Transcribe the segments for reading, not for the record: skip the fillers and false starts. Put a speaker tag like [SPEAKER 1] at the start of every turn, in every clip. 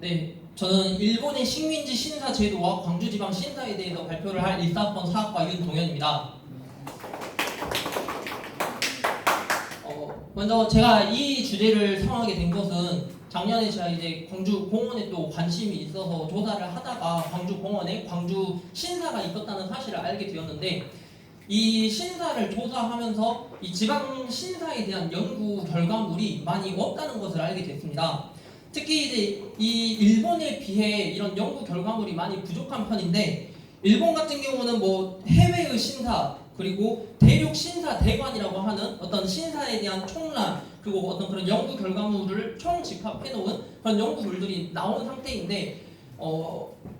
[SPEAKER 1] 네, 저는 일본의 식민지 신사 제도와 광주지방 신사에 대해서 발표를 할 일사학번 사학과 윤동현입니다. 먼저 제가 이 주제를 sam하게 된 것은 작년에 제가 이제 광주 공원에 또 관심이 있어서 조사를 하다가 광주 공원에 광주 신사가 있었다는 사실을 알게 되었는데, 이 신사를 조사하면서 이 지방 신사에 대한 연구 결과물이 많이 없다는 것을 알게 됐습니다. 특히 이제 이 일본에 비해 이런 연구 결과물이 많이 부족한 편인데, 일본 같은 경우는 뭐 해외의 신사 그리고 대륙 신사 대관이라고 하는 어떤 신사에 대한 총覧, 그리고 어떤 그런 연구 결과물을 총 집합해 놓은 그런 연구물들이 나온 상태인데,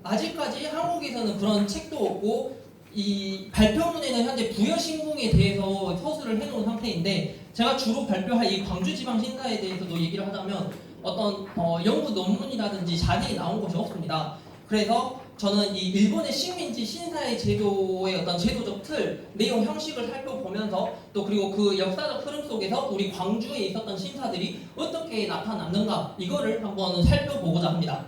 [SPEAKER 1] 아직까지 한국에서는 그런 책도 없고, 이 발표문에는 현재 부여신궁에 대해서 서술을 해놓은 상태인데, 제가 주로 발표할 이 광주지방신사에 대해서도 얘기를 하자면 어떤 연구 논문이라든지 자료이 나온 것이 없습니다. 그래서 저는 이 일본의 식민지 신사의 제도의 어떤 제도적 틀, 내용 형식을 살펴보면서 또 그리고 그 역사적 흐름 속에서 우리 광주에 있었던 신사들이 어떻게 나타났는가, 이거를 한번 살펴보고자 합니다.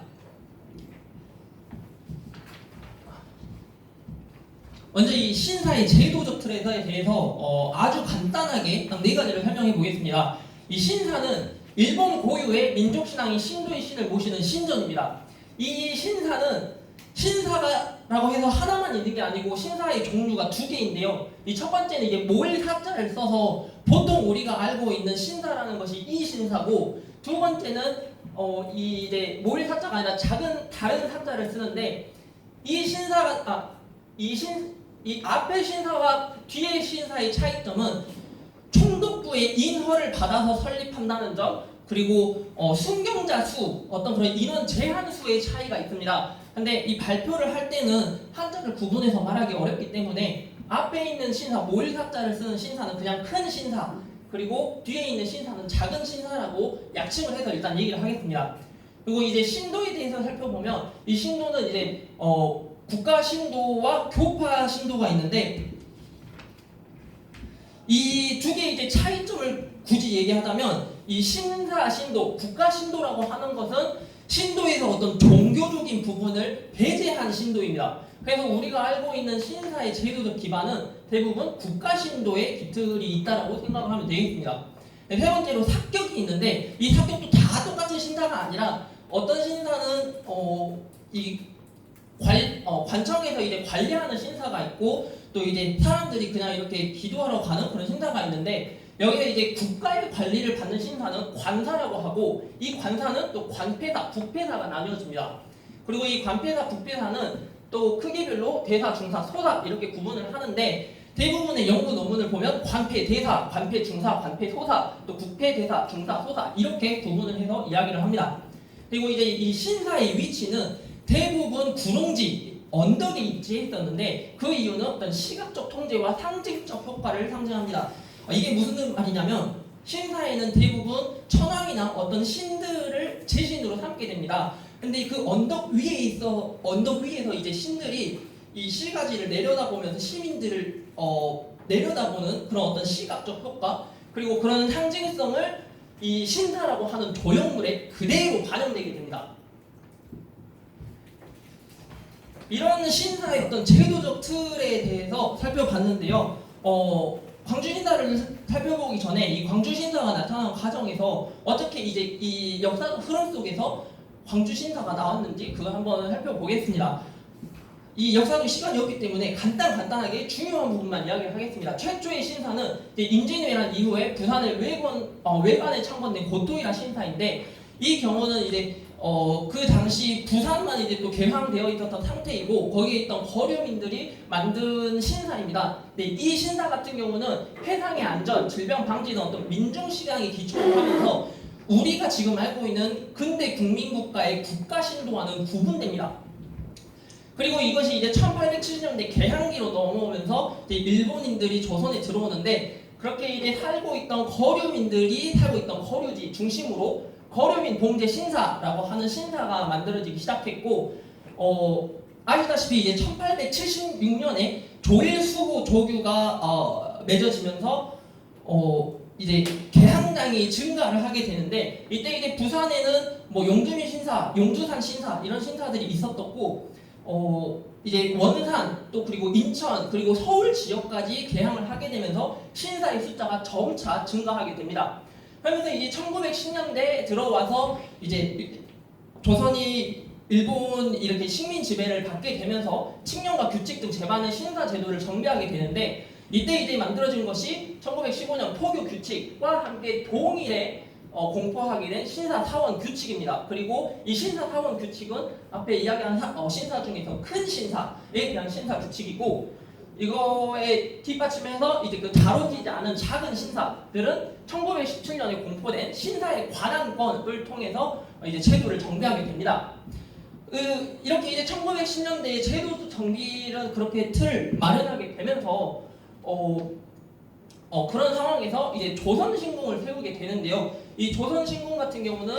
[SPEAKER 1] 먼저 이 신사의 제도적 틀에 대해서 아주 간단하게 딱 4가지를 설명해 보겠습니다. 이 신사는 일본 고유의 민족신앙인 신도의 신을 모시는 신전입니다. 이 신사는 신사라고 해서 하나만 있는 게 아니고 신사의 종류가 2개인데요. 이 첫 번째는 이게 모일사자를 써서 보통 우리가 알고 있는 신사라는 것이 이 신사고, 두 번째는 이제 모일사자가 아니라 작은 다른 사자를 쓰는데, 이 신사가 이 앞의 신사와 뒤의 신사의 차이점은 총독부의 인허를 받아서 설립한다는 점, 그리고 순경자 수, 어떤 그런 인원 제한 수의 차이가 있습니다. 근데 이 발표를 할 때는 한자를 구분해서 말하기 어렵기 때문에 앞에 있는 신사, 모일사자를 쓰는 신사는 그냥 큰 신사, 그리고 뒤에 있는 신사는 작은 신사라고 약칭을 해서 일단 얘기를 하겠습니다. 그리고 이제 신도에 대해서 살펴보면, 이 신도는 이제 국가 신도와 교파 신도가 있는데, 이 2개의 이제 차이점을 굳이 얘기하자면, 이 신사 신도, 국가 신도라고 하는 것은 신도에서 어떤 종교적인 부분을 배제한 신도입니다. 그래서 우리가 알고 있는 신사의 제도적 기반은 대부분 국가 신도의 깃틀이 있다라고 생각을 하면 되겠습니다. 세 번째로 사격이 있는데, 이 사격도 다 똑같은 신사가 아니라 어떤 신사는 관청에서 이제 관리하는 신사가 있고, 또 이제 사람들이 그냥 이렇게 기도하러 가는 그런 신사가 있는데, 여기서 이제 국가의 관리를 받는 신사는 관사라고 하고, 이 관사는 또 관패사, 북패사가 나뉘어집니다. 그리고 이 관패사, 북패사는 또 크기별로 대사, 중사, 소사 이렇게 구분을 하는데, 대부분의 연구 논문을 보면 관패 대사, 관패 중사, 관패 소사, 또 국패 대사, 중사, 소사 이렇게 구분을 해서 이야기를 합니다. 그리고 이제 이 신사의 위치는 대부분 구릉지, 언덕에 위치했었는데, 그 이유는 어떤 시각적 통제와 상징적 효과를 상징합니다. 이게 무슨 말이냐면, 신사에는 대부분 천왕이나 어떤 신들을 제신으로 삼게 됩니다. 근데 그 언덕 위에서 이제 신들이 이 실가지를 내려다보면서 시민들을 내려다보는 그런 어떤 시각적 효과, 그리고 그런 상징성을 이 신사라고 하는 조형물에 그대로 반영되게 됩니다. 이런 신사의 어떤 제도적 틀에 대해서 살펴봤는데요. 광주 신사를 살펴보기 전에 이 광주 신사가 나타난 과정에서 어떻게 이제 이 역사적 흐름 속에서 광주 신사가 나왔는지 그걸 한번 살펴보겠습니다. 이 역사적 시간이 없기 때문에 간단하게 중요한 부분만 이야기를 하겠습니다. 최초의 신사는 임진왜란 이후에 부산의 외관에 창건된 고토이라 신사인데, 이 경우는 이제 그 당시 부산만 이제 또 개방되어 있었던 상태이고, 거기에 있던 거류민들이 만든 신사입니다. 네, 이 신사 같은 경우는 해상의 안전, 질병 방지 등 어떤 민중시장에 기초를 하면서 우리가 지금 알고 있는 근대 국민국가의 국가 신도와는 구분됩니다. 그리고 이것이 이제 1870년대 개항기로 넘어오면서 이제 일본인들이 조선에 들어오는데, 그렇게 이제 살고 있던 거류민들이 살고 있던 거류지 중심으로 거류민 봉제 신사라고 하는 신사가 만들어지기 시작했고, 아시다시피 이제 1876년에 조일수호 조규가 맺어지면서 이제 개항량이 증가를 하게 되는데 이때 이제 부산에는 뭐 용두민 신사, 용두산 신사 이런 신사들이 있었었고 이제 원산 또 그리고 인천 그리고 서울 지역까지 개항을 하게 되면서 신사의 숫자가 점차 증가하게 됩니다. 그러면서 이제 1910년대에 들어와서 이제 조선이 일본 이렇게 식민 지배를 받게 되면서 칙령과 규칙 등 제반의 신사 제도를 정비하게 되는데 이때 이제 만들어진 것이 1915년 포교 규칙과 함께 동일에 공포하게 된 신사사원 규칙입니다. 그리고 이 신사사원 규칙은 앞에 이야기한 신사 중에서 큰 신사에 대한 신사 규칙이고 이거에 뒷받침해서 이제 그 다뤄지지 않은 작은 신사들은 1917년에 공포된 신사의 관할권을 통해서 이제 제도를 정비하게 됩니다. 이렇게 이제 1910년대에 제도 정비를 그렇게 틀 마련하게 되면서 그런 상황에서 이제 조선신궁을 세우게 되는데요. 이 조선신궁 같은 경우는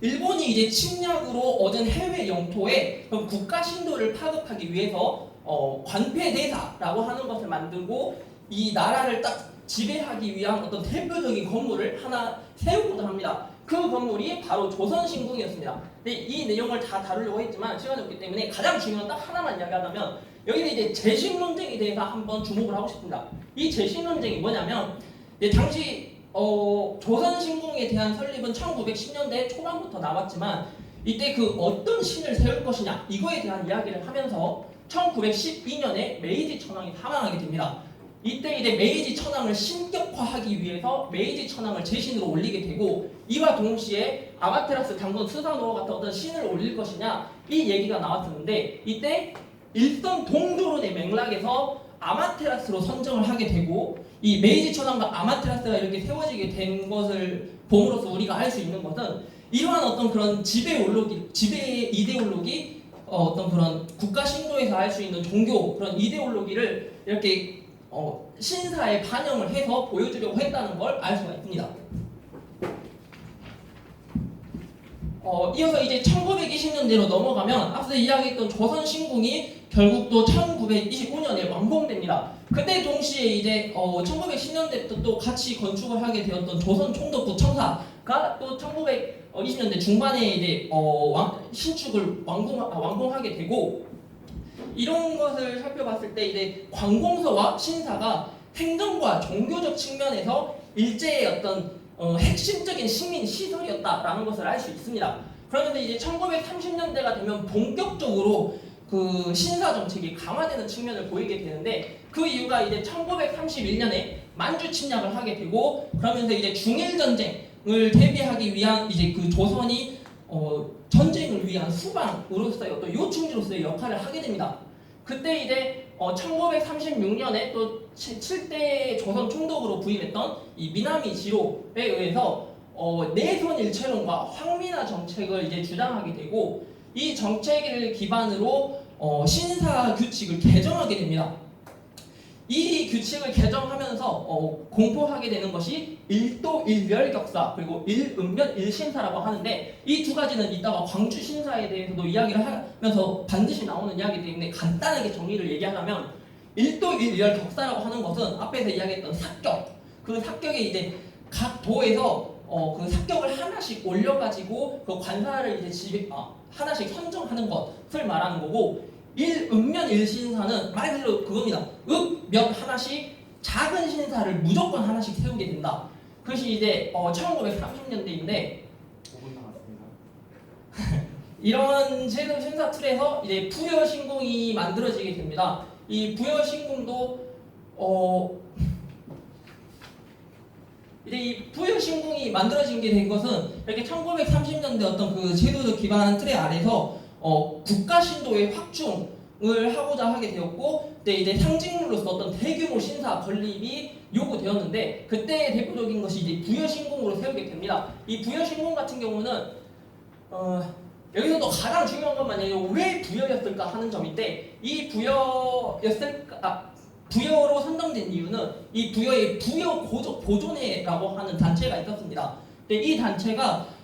[SPEAKER 1] 일본이 이제 침략으로 얻은 해외 영토에 국가 신도를 파급하기 위해서 관패대사라고 하는 것을 만들고 이 나라를 딱 지배하기 위한 어떤 대표적인 건물을 하나 세우고자 합니다. 그 건물이 바로 조선신궁이었습니다. 근데 이 내용을 다 다루려고 했지만 시간이 없기 때문에 가장 중요한 딱 하나만 이야기하자면 여기는 이제 재신 논쟁에 대해서 한번 주목을 하고 싶습니다. 이 재신 논쟁이 뭐냐면 당시 조선신궁에 대한 설립은 1910년대 초반부터 나왔지만 이때 그 어떤 신을 세울 것이냐 이거에 대한 이야기를 하면서 1912년에 메이지 천황이 사망하게 됩니다. 이때 이제 메이지 천황을 신격화하기 위해서 메이지 천황을 재신으로 올리게 되고 이와 동시에 아마테라스 장군 스사노 같은 어떤 신을 올릴 것이냐 이 얘기가 나왔었는데 이때 일선 동조론의 맥락에서 아마테라스로 선정을 하게 되고 이 메이지 천황과 아마테라스가 이렇게 세워지게 된 것을 봄으로써 우리가 알 수 있는 것은 이러한 어떤 그런 지배 이데올로기 어떤 그런 국가 신도에서 알 수 있는 종교 그런 이데올로기를 이렇게 신사에 반영을 해서 보여주려고 했다는 걸 알 수가 있습니다. 이어서 이제 1920년대로 넘어가면 앞서 이야기했던 조선신궁이 결국 또 1925년에 완공됩니다. 그때 동시에 이제 1910년대부터 또 같이 건축을 하게 되었던 조선총독부 청사가 또 1920년대 중반에 이제 신축을 완공하게 되고 이런 것을 살펴봤을 때 이제 관공서와 신사가 행정과 종교적 측면에서 일제의 어떤 핵심적인 식민 시설이었다라는 것을 알 수 있습니다. 그러면서 이제 1930년대가 되면 본격적으로 그 신사 정책이 강화되는 측면을 보이게 되는데 그 이유가 이제 1931년에 만주 침략을 하게 되고 그러면서 이제 중일 전쟁을 대비하기 위한 이제 그 조선이 전쟁을 위한 수방으로서의 어떤 요충지로서의 역할을 하게 됩니다. 그때 이제 1936년에 또 7대 조선 총독으로 부임했던 이 미나미 지로에 의해서 내선일체론과 황민화 정책을 이제 주장하게 되고 이 정책을 기반으로 신사 규칙을 개정하게 됩니다. 이 규칙을 개정하면서 공포하게 되는 것이 일도일멸격사 그리고 일음면일신사라고 하는데 이 두 가지는 이따가 광주 신사에 대해서도 이야기를 하면서 반드시 나오는 이야기이기 때문에 간단하게 정리를 얘기하자면 일도일멸격사라고 하는 것은 앞에서 이야기했던 삭격 그 삭격에 이제 각 도에서 그 삭격을 하나씩 올려가지고 그 관사를 이제 하나씩 선정하는 것을 말하는 거고 일음면일신사는 말 그대로 그겁니다. 읍면 하나씩 작은 신사를 무조건 하나씩 세우게 된다. 그것이 이제 1930년대인데
[SPEAKER 2] 5분 남았습니다.
[SPEAKER 1] 이런 제도 신사 틀에서 이제 부여신궁이 만들어지게 됩니다. 이 부여신궁도 이제 이 부여신궁이 만들어진 게 된 것은 이렇게 1930년대 어떤 그 제도적 기반 틀의 아래서 국가 신도의 확충을 하고자 하게 되었고, 그때 이제 상징물로서 어떤 대규모 신사 건립이 요구되었는데, 그때 대표적인 것이 이제 부여신궁으로 세우게 됩니다. 이 부여신궁 같은 경우는 여기서도 가장 중요한 것만요, 왜 부여였을까 하는 점인데, 이 부여로 선정된 이유는 이 부여의 부여 보존회라고 하는 단체가 있었습니다. 근데 이 단체가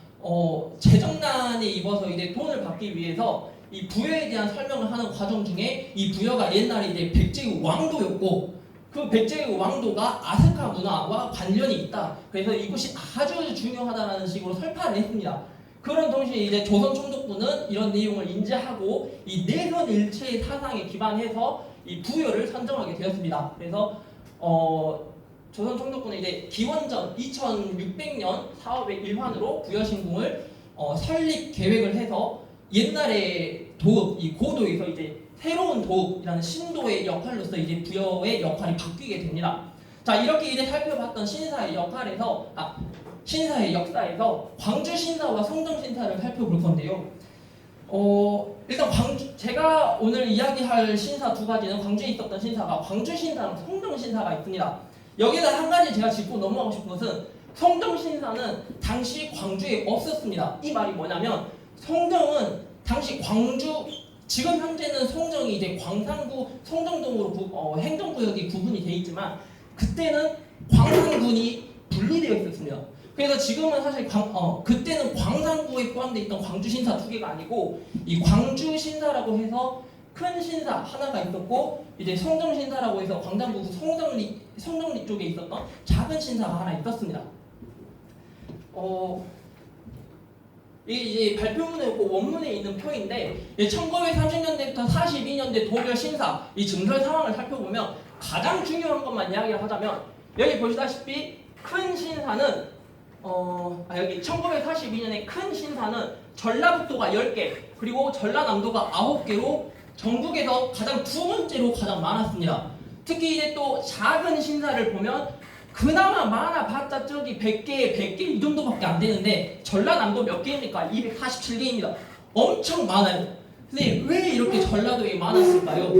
[SPEAKER 1] 재정난에 입어서 이제 돈을 받기 위해서 이 부여에 대한 설명을 하는 과정 중에 이 부여가 옛날에 이제 백제 왕도였고 그 백제의 왕도가 아스카 문화와 관련이 있다. 그래서 이곳이 아주 중요하다라는 식으로 설파를 했습니다. 그런 동시에 이제 조선 총독부는 이런 내용을 인지하고 이 내선 일체의 사상에 기반해서 이 부여를 선정하게 되었습니다. 그래서 조선 총독부는 이제 기원전 2600년 사업의 일환으로 부여신궁을 설립 계획을 해서 옛날에 도읍, 이 고도에서 이제 새로운 도읍이라는 신도의 역할로서 이제 부여의 역할이 바뀌게 됩니다. 자, 이렇게 이제 살펴봤던 신사의 신사의 역사에서 광주 신사와 성정 신사를 살펴볼 건데요. 일단 제가 오늘 이야기할 신사 두 가지는 광주에 있었던 신사가 광주 신사랑 성정 신사가 있습니다. 여기다 한 가지 제가 짚고 넘어가고 싶은 것은 성정 신사는 당시 광주에 없었습니다. 이 말이 뭐냐면 성정은 당시 광주 지금 현재는 성정이 이제 광산구 성정동으로 행정구역이 구분이 돼 있지만 그때는 광산군이 분리되어 있었습니다. 그래서 지금은 사실 그때는 광산구에 포함되어 있던 광주 신사 두 개가 아니고 이 광주 신사라고 해서 큰 신사 하나가 있었고 이제 성정 신사라고 해서 광산구 성정리 쪽에 있었던 작은 신사가 하나 있었습니다. 이게 이제 발표문에 있고 원문에 있는 표인데 1930년대부터 42년대 도별 신사 이 증설 상황을 살펴보면 가장 중요한 것만 이야기를 하자면 여기 보시다시피 큰 신사는 여기 1942년에 큰 신사는 전라북도가 10개 그리고 전라남도가 9개로 전국에서 가장 두 번째로 가장 많았습니다. 특히 이제 또 작은 신사를 보면 그나마 많아봤자 저기 100개 이 정도밖에 안 되는데 전라남도 몇 개입니까? 247개입니다. 엄청 많아요. 근데 왜 이렇게 전라도에 많았을까요?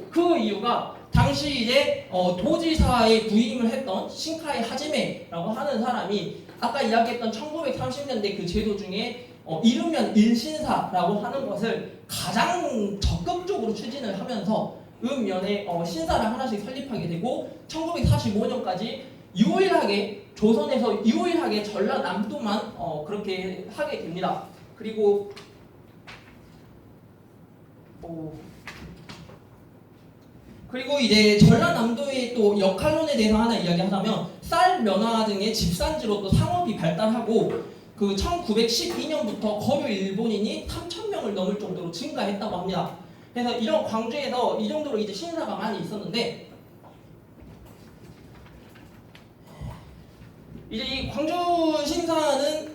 [SPEAKER 1] 그 이유가 당시 이제 도지사에 부임을 했던 신카이 하지메라고 하는 사람이 아까 이야기했던 1930년대 그 제도 중에 이르면 일신사라고 하는 것을 가장 적극적으로 추진을 하면서 읍면에 신사를 하나씩 설립하게 되고 1945년까지 유일하게 조선에서 유일하게 전라남도만 그렇게 하게 됩니다. 그리고 이제 전라남도의 또 역할론에 대해서 하나 이야기하자면 쌀 면화 등의 집산지로 또 상업이 발달하고 그 1912년부터 거류 일본인이 3,000명을 넘을 정도로 증가했다고 합니다. 그래서 이런 광주에서 이 정도로 이제 신사가 많이 있었는데 이제 이 광주 신사는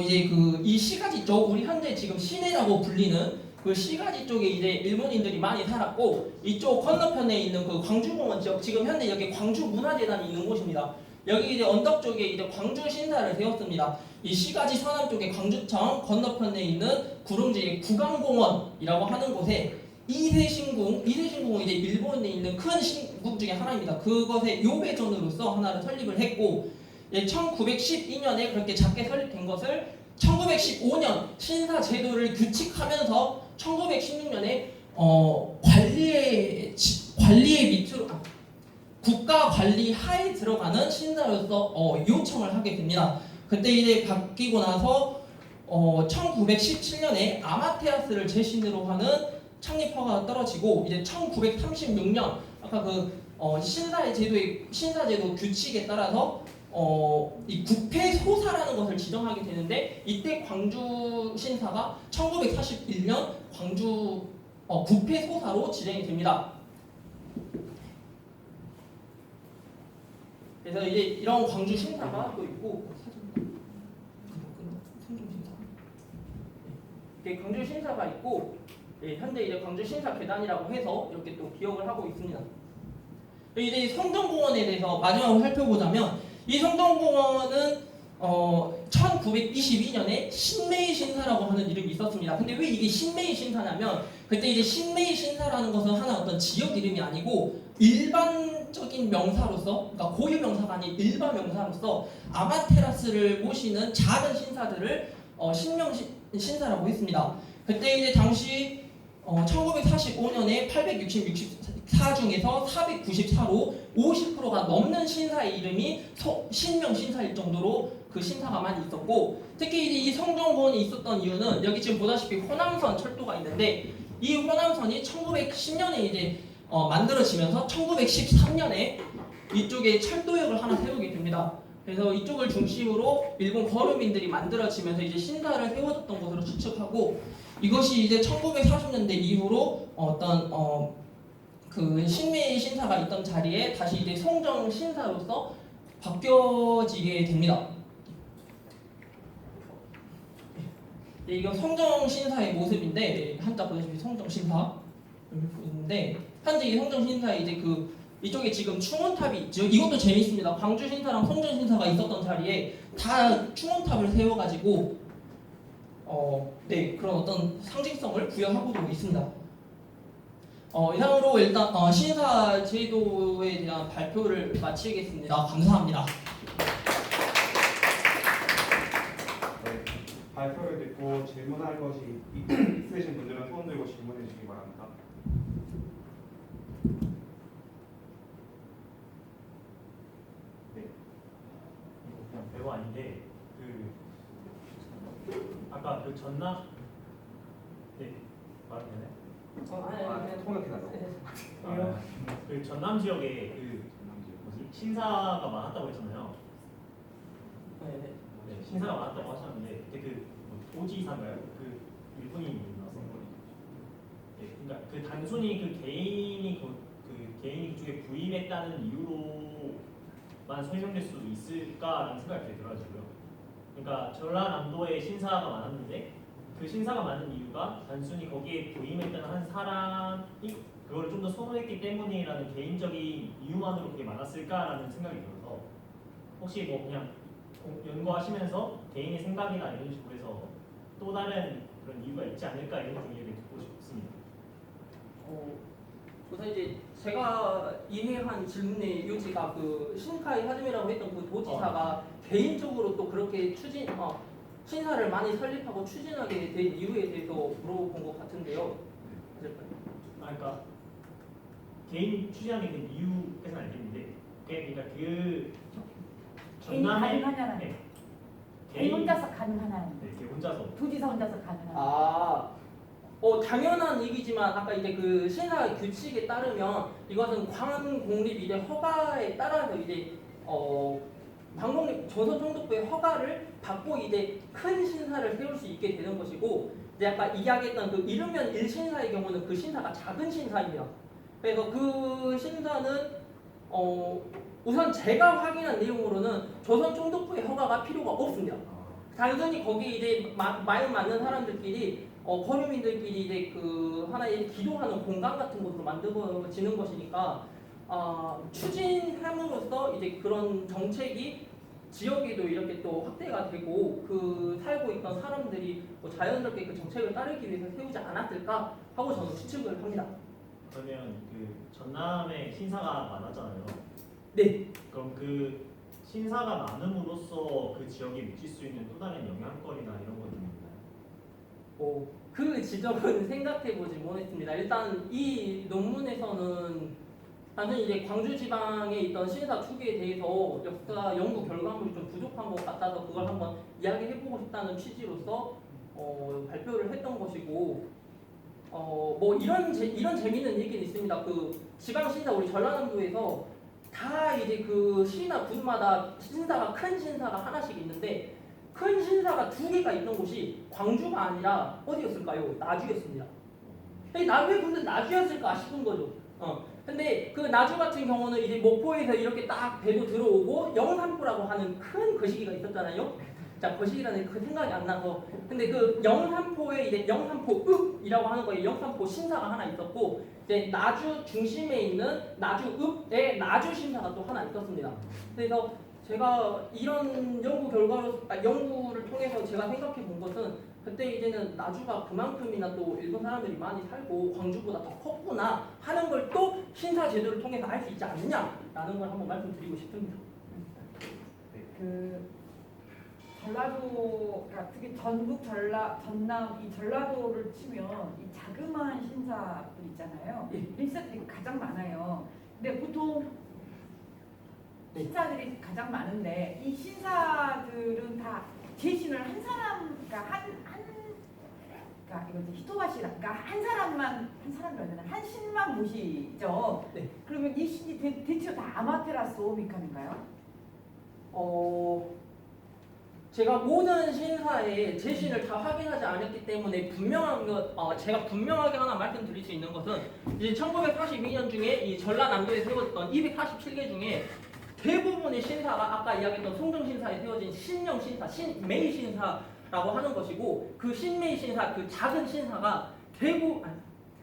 [SPEAKER 1] 이제 그 이 시가지 쪽 우리 현재 지금 시내라고 불리는 그 시가지 쪽에 이제 일본인들이 많이 살았고 이쪽 건너편에 있는 그 광주공원 지역 지금 현재 여기 광주문화재단이 있는 곳입니다. 여기 이제 언덕 쪽에 이제 광주 신사를 세웠습니다. 이 시가지 서남 쪽에 광주청 건너편에 있는 구릉지의 구강공원이라고 하는 곳에 이세신궁은 이제 일본에 있는 큰 신궁 중에 하나입니다. 그것의 요배전으로서 하나를 설립을 했고 1912년에 그렇게 작게 설립된 것을 1915년 신사 제도를 규칙하면서 1916년에 관리의 밑으로 국가 관리 하에 들어가는 신사로서 요청을 하게 됩니다. 그때 이제 바뀌고 나서 1917년에 아마테라스를 재신으로 하는 창립 허가가 떨어지고 이제 1936년 아까 그 신사 제도 규칙에 따라서 이 국패소사라는 것을 지정하게 되는데 이때 광주 신사가 1941년 광주 국패소사로 지정이 됩니다. 그래서 이제 이런 광주 신사가 또 있고 광주 신사가 있고 현재 이제 광주 신사 계단이라고 해서 이렇게 또 기억을 하고 있습니다. 이제 성정공원에 대해서 마지막으로 살펴보자면 이 성정공원은 1922년에 신메이 신사라고 하는 이름이 있었습니다. 근데 왜 이게 신메이 신사냐면 그때 이제 신메이 신사라는 것은 하나 어떤 지역 이름이 아니고 일반적인 명사로서 그러니까 고유 명사가 아닌 일반 명사로서 아마테라스를 모시는 작은 신사들을 신명 신사라고 했습니다. 그때 이제 당시 1945년에 864 중에서 494로 50%가 넘는 신사의 이름이 신명 신사일 정도로 그 신사가 많이 있었고 특히 이제 이 성정공원에 있었던 이유는 여기 지금 보다시피 호남선 철도가 있는데 이 호남선이 1910년에 이제 만들어지면서 1913년에 이쪽에 철도역을 하나 세우게 됩니다. 그래서 이쪽을 중심으로 일본 거류민들이 만들어지면서 이제 신사를 세워졌던 것으로 추측하고 이것이 이제 1940년대 이후로 그 신미 신사가 있던 자리에 다시 이제 송정 신사로서 바뀌어지게 됩니다. 네, 이거 송정 신사의 모습인데 한자 보시면 송정 신사 보이는데 현재 이 송정 신사에 이제 이쪽에 지금 충원탑이 있죠. 이것도 재밌습니다. 광주 신사랑 송정 신사가 있었던 자리에 다 충원탑을 세워가지고 네 그런 어떤 상징성을 부여하고도 있습니다. 이상으로 일단 신사 제도에 대한 발표를 마치겠습니다. 감사합니다.
[SPEAKER 2] 네, 발표를 듣고 질문할 것이 있으신 분들은 손 들고 질문해 주시기 바랍니다.
[SPEAKER 3] 네. 이거 그냥 별거 아닌데 아까 그 전남 네 말하면 되나요?
[SPEAKER 2] 통역해달라고.
[SPEAKER 3] 그 전남 지역에 신사가 많았다고 했잖아요.
[SPEAKER 1] 네.
[SPEAKER 3] 네, 신사가 많았다고 하셨는데 그때 도지사인가요? 그 일본인이 나왔어요. 네, 그러니까 그 단순히 그 개인이 그쪽에 부임했다는 이유로만 설명될 수도 있을까라는 생각이 들더라고요. 그러니까 전라남도에 신사가 많았는데 그 신사가 많은 이유가 단순히 거기에 부임했던 한 사람이 그걸 좀 더 선호했기 때문이라는 개인적인 이유만으로 그게 많았을까라는 생각이 들어서 혹시 뭐 그냥 연구하시면서 개인의 생각이나 이런 식으로 해서 또 다른 그런 이유가 있지 않을까 이런 좀 얘기를 듣고 싶습니다.
[SPEAKER 1] 우선 이제 제가 이해한 질문의 요지가 그 신카이 하즈미라고 했던 그 도지사가 개인적으로 또 그렇게 신사를 많이 설립하고 추진하게 된 이유에 대해서 물어본 것 같은데요.
[SPEAKER 3] 그러니까 개인 추진하게 된 이유까지는 알겠는데 그러니까 그
[SPEAKER 4] 개인이 가능하냐는
[SPEAKER 3] 네.
[SPEAKER 4] 개인 혼자서 가능하냐는
[SPEAKER 3] 네, 개인 혼자서
[SPEAKER 4] 도지사 혼자서 가능하냐는
[SPEAKER 1] 당연한 얘기지만 아까 이제 그 신사 규칙에 따르면 이것은 광공립 이제 허가에 따라서 이제 광공립 조선총독부의 허가를 받고 이제 큰 신사를 세울 수 있게 되는 것이고 이제 아까 이야기했던 그 이르면 일신사의 경우는 그 신사가 작은 신사입니다. 그래서 그 신사는 우선 제가 확인한 내용으로는 조선총독부의 허가가 필요가 없습니다. 단순히 거기 이제 마음 맞는 사람들끼리 거류민들끼리 이제 그 하나의 기도하는 공간 같은 곳으로 만들어지는 것이니까 추진함으로써 이제 그런 정책이 지역에도 이렇게 또 확대가 되고 그 살고 있던 사람들이 자연스럽게 그 정책을 따르기 위해서 세우지 않았을까 하고 저는 추측을 합니다.
[SPEAKER 3] 그러면 그 전남에 신사가 많았잖아요.
[SPEAKER 1] 네.
[SPEAKER 3] 그럼 그 신사가 많음으로써 그 지역에 미칠 수 있는 또 다른 영향거리나 이런 건 좀 있나요?
[SPEAKER 1] 그 지점은 생각해보지 못했습니다. 일단 이 논문에서는 단순히 이제 광주 지방에 있던 신사 투기에 대해서 역사 연구 결과물이 좀 부족한 것 같아서 그걸 한번 이야기해보고 싶다는 취지로서 발표를 했던 것이고 뭐 이런 재미있는 얘기는 있습니다. 그 지방 신사 우리 전라남도에서 다 이제 그 시나 구마다 신사가 큰 신사가 하나씩 있는데 큰 신사가 2개가 있던 곳이 광주가 아니라 어디였을까요? 나주였습니다. 왜 근데 나주였을까 싶은 거죠. 근데 그 나주 같은 경우는 이제 목포에서 이렇게 딱 배도 들어오고 영산포라고 하는 큰 거시기가 있었잖아요. 자, 거시기라는 그 생각이 안 나서. 근데 그 영산포에 이제 영산포읍이라고 하는 거에 영산포 신사가 하나 있었고, 이제 나주 중심에 있는 나주읍에 나주 신사가 또 하나 있었습니다. 그래서 제가 이런 연구를 통해서 제가 생각해 본 것은 그때 이제는 나주가 그만큼이나 또 일본 사람들이 많이 살고 광주보다 더 컸구나 하는 걸 또 신사 제도를 통해서 알 수 있지 않느냐라는 걸 한번 말씀드리고 싶습니다.
[SPEAKER 4] 그 전라도, 그러니까 특히 전북, 전남 이 전라도를 치면 이 자그마한 신사들 있잖아요. 신사들이 가장 많아요. 근데 보통 신사들이 가장 많은데 이 신사들은 다 재신을 한 사람, 그러니까 그러니까 이거 이제 히토바시라, 그러니까 한 사람이 아니라 한 신만 모시죠.
[SPEAKER 1] 네.
[SPEAKER 4] 그러면 이 신이 대체로 다 아마테라스 오미카미인가요?
[SPEAKER 1] 제가 모든 신사의 제신을 다 확인하지 않았기 때문에 분명한 것, 제가 분명하게 하나 말씀드릴 수 있는 것은 이제 1942년 중에 이 전라남도에 세워졌던 247개 중에 대부분의 신사가 아까 이야기했던 송정 신사에 세워진 신령 신사, 신메이 신사라고 하는 것이고 그 신메이 신사, 그 작은 신사가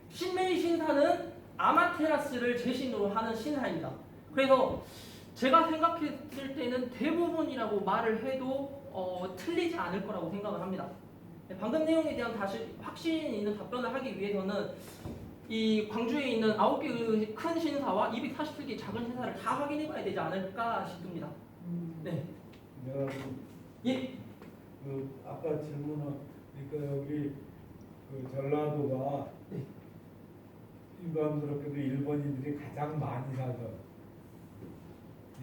[SPEAKER 1] 신메이 신사는 아마테라스를 제신으로 하는 신사입니다. 그래서 제가 생각했을 때는 대부분이라고 말을 해도 틀리지 않을 거라고 생각을 합니다. 방금 내용에 대한 다시 확신 있는 답변을 하기 위해서는 이 광주에 있는 9개 큰 신사와 247개 작은 신사를 다 확인해봐야 되지 않을까 싶습니다. 네.
[SPEAKER 5] 내가
[SPEAKER 1] 예.
[SPEAKER 5] 그 아까 질문한 그러니까 여기 그 전라도가
[SPEAKER 1] 네.
[SPEAKER 5] 일반스럽게도 일본인들이 가장 많이 살던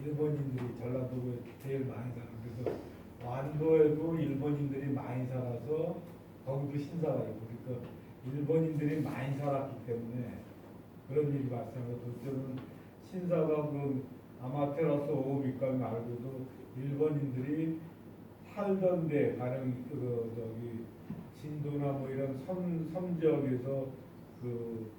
[SPEAKER 5] 일본인들이 전라도에 제일 많이 사는 그래서 완도에도 일본인들이 많이 살아서 거기도 신사가 있고 그러니까 일본인들이 많이 살았기 때문에 그런 일이 발생하고 둘째는 신사가 그 아마테라스 오미카미 말고도 일본인들이 살던 데 가령 저기 진도나 뭐 이런 섬 지역에서 그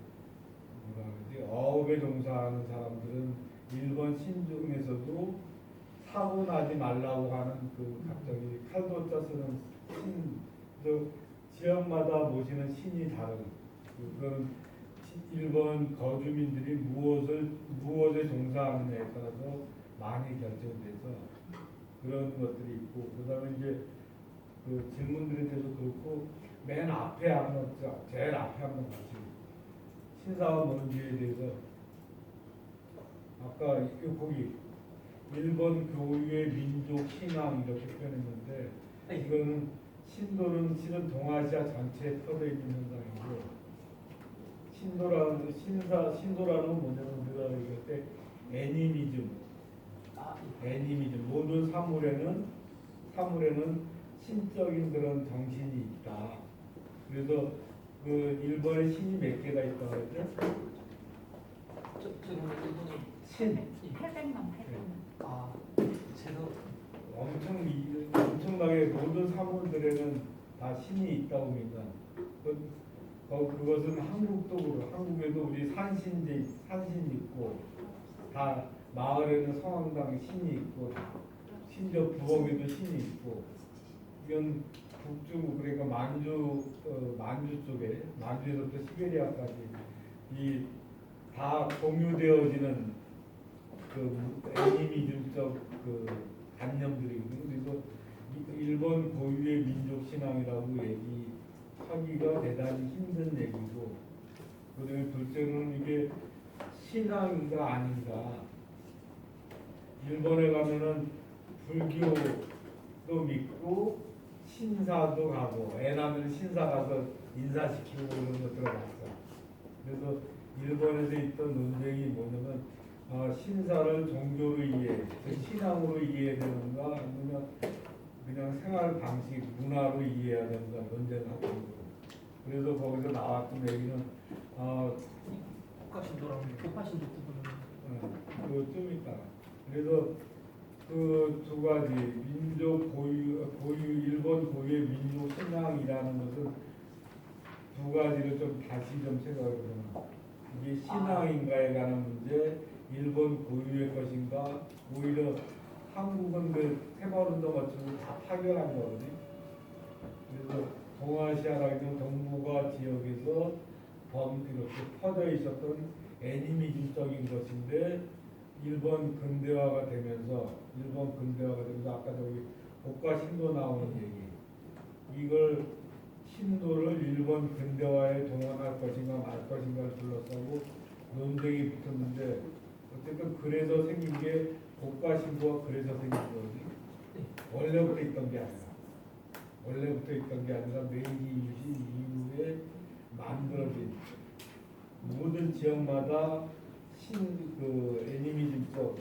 [SPEAKER 5] 뭐라 그러지 어업에 종사하는 사람들은 일본 신중에서도 사고 나지 말라고 하는 그 갑자기 칼도자 쓰는 신, 지역마다 모시는 신이 다른 그런 일본 거주민들이 무엇에 종사하느냐에 따라서 많이 결정돼서 그런 것들이 있고 그다음에 이제 그 질문들에 대해서 그렇고 맨 앞에 한번 제일 앞에 한번 같이 신사가 뭔지에 대해서 아까 거기 일본 교육의 민족 신앙 이렇게 표현했는데 이거는 신도는 실은 동아시아 전체에 퍼져 있는 현상이고 신도라는 건 뭐냐면 우리가 얘기할 때 애니미즘 모든 사물에는 신적인 그런 정신이 있다. 그래서 그 일본에 신이 몇 개가 있다고 했죠? 신
[SPEAKER 4] 800만.
[SPEAKER 5] 엄청나게 모든 사물들에는 다 신이 있다고 합니다. 그것은 한국도 그렇고 한국에도 우리 산신이 있고 다 마을에는 성황당에 신이 있고 심지어 부엌에도 신이 있고 이건 북중 그러니까 만주 쪽에 만주에서부터 시베리아까지 이 다 공유되어지는 그 애니미즘적 그 관념들이거든요. 그래서 일본 고유의 민족 신앙이라고 얘기하기가 대단히 힘든 얘기고, 그다음에 둘째는 이게 신앙인가 아닌가. 일본에 가면은 불교도 믿고 신사도 가고, 애 낳으면 신사 가서 인사시키고 그런 거 들어봤어. 그래서 일본에서 있던 논쟁이 뭐냐면 신사를 종교로 이해해, 신앙으로 이해해야 되는가 아니면 그냥 생활 방식, 문화로 이해해야 되는가 논쟁하고 있고. 그래서 거기서 나왔던 얘기는
[SPEAKER 1] 국가신도랑 교파신도 부분은
[SPEAKER 5] 그좀 있다. 그래서 그 두 가지 민족 고유 일본 고유의 민족 신앙이라는 것은 두 가지를 좀 다시 좀 생각해 보면 이게 신앙인가에 관한 문제, 일본 고유의 것인가, 오히려 한국은 그 새마을운동 같은 다 파괴한 거거든요. 그래서 동아시아라는 동북아 지역에서 이렇게 퍼져 있었던 애니미즘적인 것인데 일본 근대화가 되면서 아까 저기 복과 신도 나오는 얘기, 이걸 신도를 일본 근대화에 동원할 것인가 말 것인가를 둘러싸고 논쟁이 붙었는데 어쨌든 그래서 생긴 게 복과 신도가 그래서 생긴 거지 원래부터 있던 게 아니라 메이지 유신 이후에 만들어진 모든 지역마다 그 애니미즘적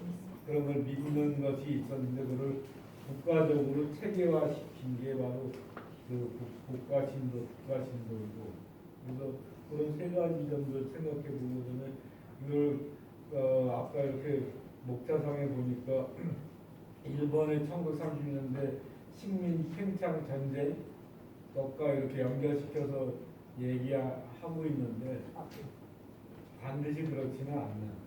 [SPEAKER 5] 그런 걸 믿는 것이 있었는데 그걸 국가적으로 체계화시킨 게 바로 그 국가신도, 국가신도고 그래서 그런 세 가지 점들 생각해 보면은 이걸 아까 이렇게 목차상에 보니까 일본의 1930년대 식민 팽창 전쟁 것과 이렇게 연결시켜서 얘기하고 있는데 반드시 그렇지는 않나.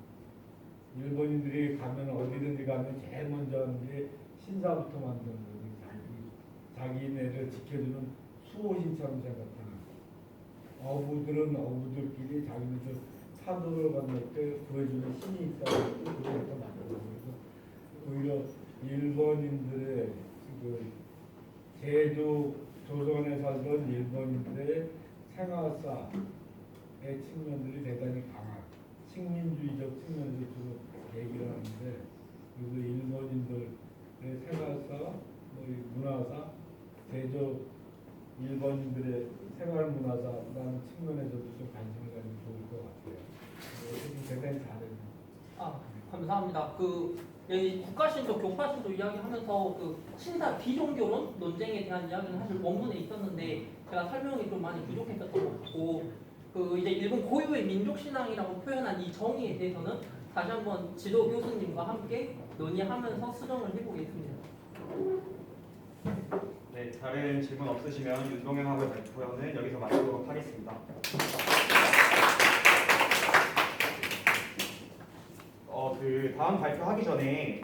[SPEAKER 5] 일본인들이 가면 어디든지 가면 제일 먼저 하는 게 신사부터 만드는 거지. 자기네를 지켜주는 수호신처럼 생각하는 거. 어부들은 어부들끼리 자기네들 파도를 건널 때 구해주는 신이 있다고 그렇게 만들고 그래서 오히려 일본인들의 그 제주 조선에 살던 일본인들의 생활사의 측면들이 대단히 강한 식민주의적 측면에서 주로 얘기를 하는데 그래서 일본인들의 생활사, 문화사, 제조 일본인들의 생활 문화사라는 측면에서도 좀 관심을 가지면 좋을 것 같아요. 어쨌든 대단히 잘했네요.
[SPEAKER 1] 아, 감사합니다. 여기 국가신도, 교파신도 이야기하면서 그 신사 비종교론 논쟁에 대한 이야기는 사실 원문에 있었는데 제가 설명이 좀 많이 부족했었던 것 같고 이제 일본 고유의 민족 신앙이라고 표현한 이 정의에 대해서는 다시 한번 지도 교수님과 함께 논의하면서 수정을 해보겠습니다.
[SPEAKER 2] 네, 다른 질문 없으시면 윤동형학의 발표는 여기서 마치도록 하겠습니다. 다음 발표하기 전에